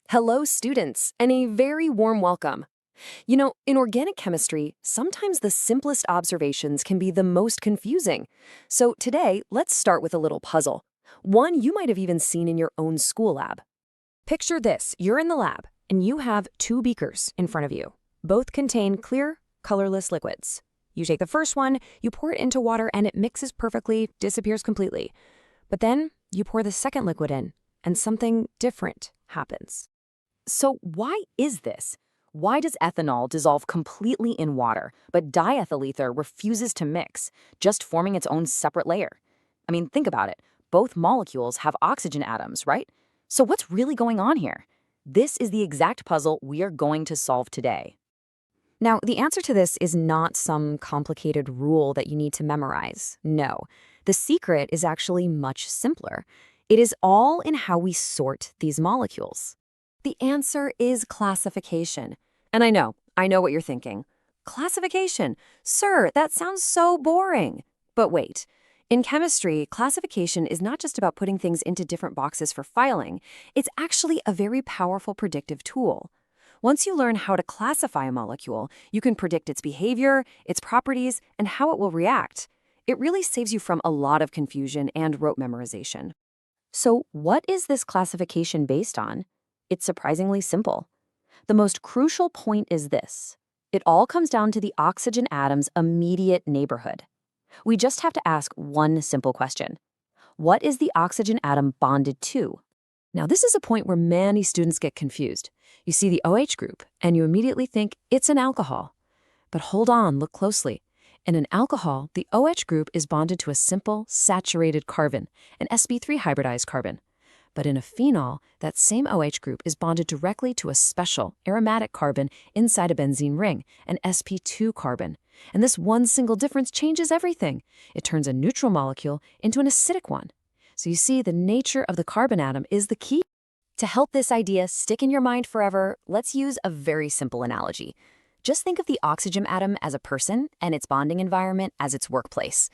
Hello, students, and a very warm welcome. In organic chemistry, sometimes the simplest observations can be the most confusing. So today, let's start with a little puzzle. One you might have even seen in your own school lab. Picture this, you're in the lab, and you have two beakers in front of you. Both contain clear, colorless liquids. You take the first one, you pour it into water, and it mixes perfectly, disappears completely. But then, you pour the second liquid in, and something different happens. So why is this? Why does ethanol dissolve completely in water, but diethyl ether refuses to mix, just forming its own separate layer? I mean, think about it. Both molecules have oxygen atoms, right? So what's really going on here? This is the exact puzzle we are going to solve today. Now, the answer to this is not some complicated rule that you need to memorize. No, the secret is actually much simpler. It is all in how we sort these molecules. The answer is classification. And I know what you're thinking. Classification? Sir, that sounds so boring. But wait. In chemistry, classification is not just about putting things into different boxes for filing. It's actually a very powerful predictive tool. Once you learn how to classify a molecule, you can predict its behavior, its properties, and how it will react. It really saves you from a lot of confusion and rote memorization. So what is this classification based on? It's surprisingly simple. The most crucial point is this. It all comes down to the oxygen atom's immediate neighborhood. We just have to ask one simple question. What is the oxygen atom bonded to? Now, this is a point where many students get confused. You see the OH group, and you immediately think it's an alcohol. But hold on, look closely. In an alcohol, the OH group is bonded to a simple, saturated carbon, an sp3 hybridized carbon. But in a phenol, that same OH group is bonded directly to a special aromatic carbon inside a benzene ring, an sp2 carbon. And this one single difference changes everything. It turns a neutral molecule into an acidic one. So you see, the nature of the carbon atom is the key. To help this idea stick in your mind forever, let's use a very simple analogy. Just think of the oxygen atom as a person and its bonding environment as its workplace.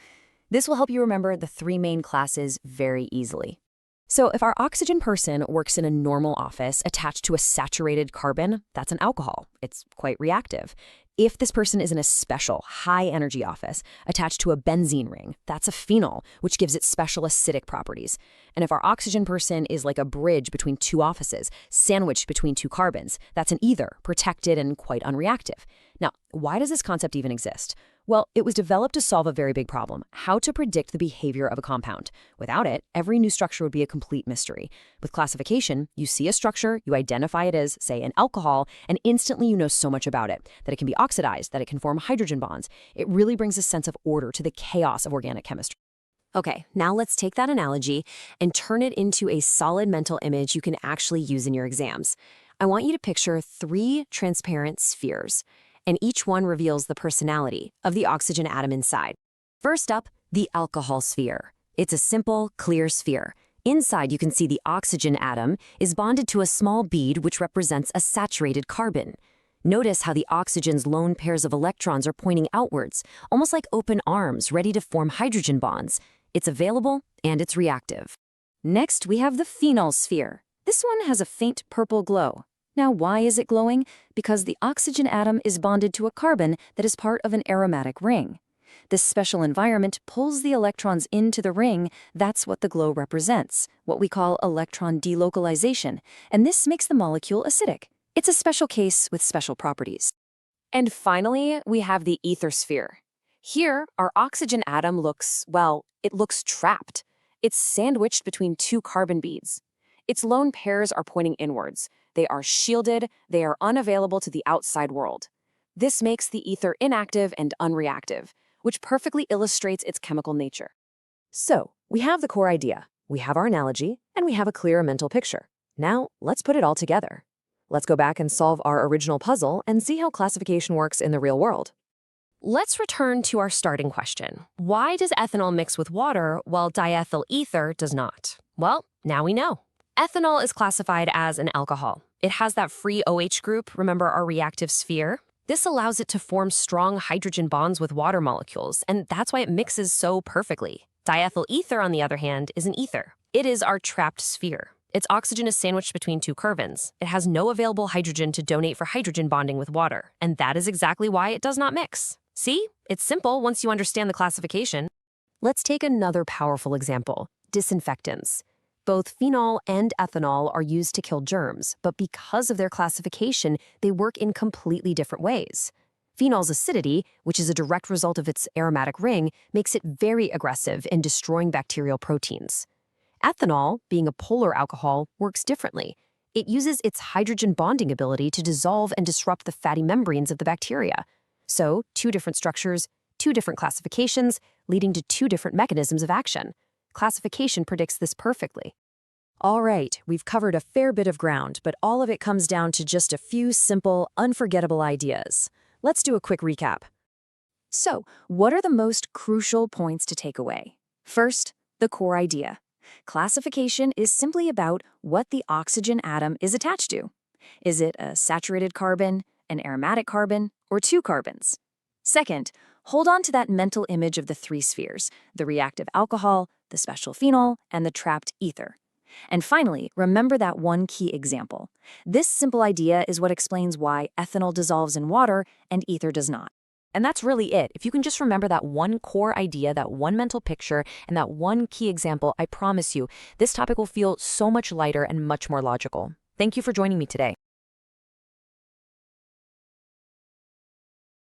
This will help you remember the three main classes very easily. So if our oxygen person works in a normal office attached to a saturated carbon, that's an alcohol. It's quite reactive. If this person is in a special, high-energy office attached to a benzene ring, that's a phenol, which gives it special acidic properties. And if our oxygen person is like a bridge between two offices, sandwiched between two carbons, that's an ether, protected and quite unreactive. Now, why does this concept even exist? Well, it was developed to solve a very big problem, how to predict the behavior of a compound. Without it, every new structure would be a complete mystery. With classification, you see a structure, you identify it as, say, an alcohol, and instantly you know so much about it, that it can be oxidized, that it can form hydrogen bonds. It really brings a sense of order to the chaos of organic chemistry. Okay, now let's take that analogy and turn it into a solid mental image you can actually use in your exams. I want you to picture three transparent spheres, and each one reveals the personality of the oxygen atom inside. First up, the alcohol sphere. It's a simple, clear sphere. Inside, you can see the oxygen atom is bonded to a small bead which represents a saturated carbon. Notice how the oxygen's lone pairs of electrons are pointing outwards, almost like open arms ready to form hydrogen bonds. It's available and it's reactive. Next, we have the phenol sphere. This one has a faint purple glow. Now, why is it glowing? Because the oxygen atom is bonded to a carbon that is part of an aromatic ring. This special environment pulls the electrons into the ring. That's what the glow represents, what we call electron delocalization, and this makes the molecule acidic. It's a special case with special properties. And finally, we have the ether sphere. Here, our oxygen atom looks trapped. It's sandwiched between two carbon beads. Its lone pairs are pointing inwards. They are shielded, they are unavailable to the outside world. This makes the ether inactive and unreactive, which perfectly illustrates its chemical nature. So, we have the core idea, we have our analogy, and we have a clear mental picture. Now, let's put it all together. Let's go back and solve our original puzzle and see how classification works in the real world. Let's return to our starting question. Why does ethanol mix with water while diethyl ether does not? Well, now we know. Ethanol is classified as an alcohol. It has that free OH group, remember our reactive sphere? This allows it to form strong hydrogen bonds with water molecules, and that's why it mixes so perfectly. Diethyl ether, on the other hand, is an ether. It is our trapped sphere. Its oxygen is sandwiched between two carbons. It has no available hydrogen to donate for hydrogen bonding with water, and that is exactly why it does not mix. See? It's simple once you understand the classification. Let's take another powerful example, disinfectants. Both phenol and ethanol are used to kill germs, but because of their classification, they work in completely different ways. Phenol's acidity, which is a direct result of its aromatic ring, makes it very aggressive in destroying bacterial proteins. Ethanol, being a polar alcohol, works differently. It uses its hydrogen bonding ability to dissolve and disrupt the fatty membranes of the bacteria. So, two different structures, two different classifications, leading to two different mechanisms of action. Classification predicts this perfectly. All right, we've covered a fair bit of ground, but all of it comes down to just a few simple, unforgettable ideas. Let's do a quick recap. So, what are the most crucial points to take away? First, the core idea. Classification is simply about what the oxygen atom is attached to. Is it a saturated carbon, an aromatic carbon, or two carbons? Second, hold on to that mental image of the three spheres, the reactive alcohol, the special phenol, and the trapped ether. And finally, remember that one key example. This simple idea is what explains why ethanol dissolves in water and ether does not. And that's really it. If you can just remember that one core idea, that one mental picture, and that one key example, I promise you, this topic will feel so much lighter and much more logical. Thank you for joining me today.